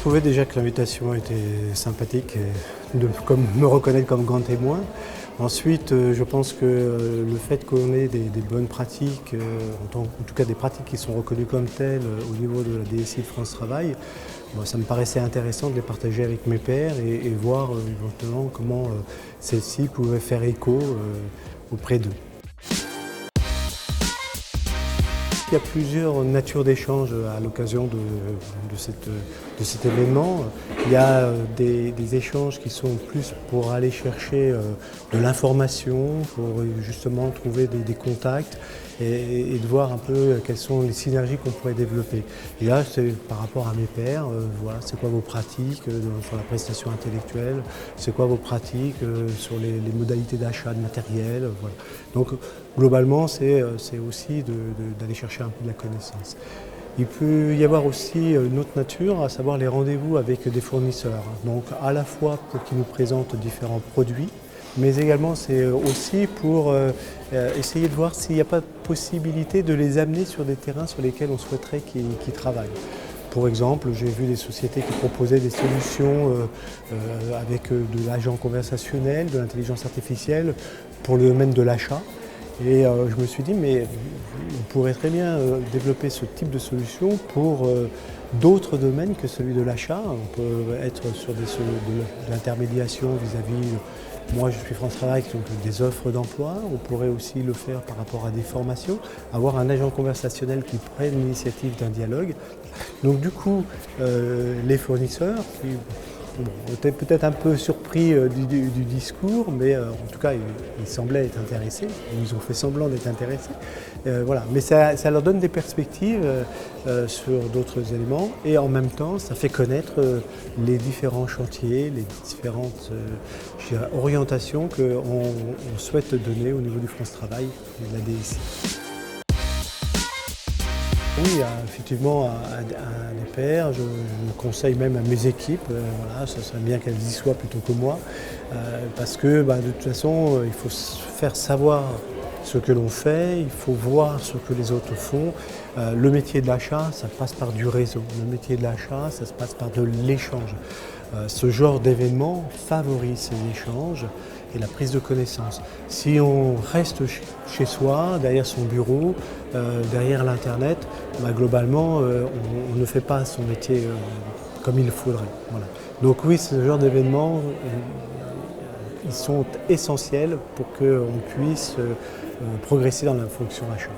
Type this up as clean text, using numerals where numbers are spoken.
trouvais déjà que l'invitation était sympathique, et comme me reconnaître comme grand témoin. Ensuite, je pense que le fait qu'on ait des bonnes pratiques, en tout cas des pratiques qui sont reconnues comme telles au niveau de la DSI de France Travail, ça me paraissait intéressant de les partager avec mes pairs et voir éventuellement comment celles-ci pouvaient faire écho auprès d'eux. Il y a plusieurs natures d'échanges à l'occasion de cet événement. Il y a des échanges qui sont plus pour aller chercher de l'information, pour justement trouver des contacts et de voir un peu quelles sont les synergies qu'on pourrait développer. Et là, c'est par rapport à mes pairs, voilà, c'est quoi vos pratiques sur la prestation intellectuelle, c'est quoi vos pratiques sur les modalités d'achat de matériel. Voilà. Donc globalement, c'est aussi d'aller chercher un peu de la connaissance. Il peut y avoir aussi une autre nature, à savoir les rendez-vous avec des fournisseurs. Donc à la fois pour qu'ils nous présentent différents produits, mais également c'est aussi pour essayer de voir s'il n'y a pas de possibilité de les amener sur des terrains sur lesquels on souhaiterait qu'ils travaillent. Pour exemple, j'ai vu des sociétés qui proposaient des solutions avec de l'agent conversationnel, de l'intelligence artificielle pour le domaine de l'achat. Et je me suis dit, mais on pourrait très bien développer ce type de solution pour d'autres domaines que celui de l'achat. On peut être sur de l'intermédiation vis-à-vis, moi je suis France Travail, donc des offres d'emploi. On pourrait aussi le faire par rapport à des formations, avoir un agent conversationnel qui prenne l'initiative d'un dialogue. Donc du coup, les fournisseurs qui étaient peut-être un peu surpris du discours, mais en tout cas, ils semblaient être intéressés. Ils ont fait semblant d'être intéressés. Voilà. Mais ça leur donne des perspectives sur d'autres éléments et en même temps, ça fait connaître les différents chantiers, les différentes orientations qu'on souhaite donner au niveau du France Travail et de la DSI. Oui, effectivement, à des pairs, je conseille même à mes équipes, voilà, ça serait bien qu'elles y soient plutôt que moi, parce que de toute façon, il faut faire savoir ce que l'on fait, il faut voir ce que les autres font. Le métier de l'achat, ça passe par du réseau. Le métier de l'achat, ça se passe par de l'échange. Ce genre d'événement favorise ces échanges et la prise de connaissance. Si on reste chez soi, derrière son bureau, derrière l'Internet, globalement, on ne fait pas son métier comme il faudrait. Voilà. Donc oui, ce genre d'événements, ils sont essentiels pour qu'on puisse progresser dans la fonction achat.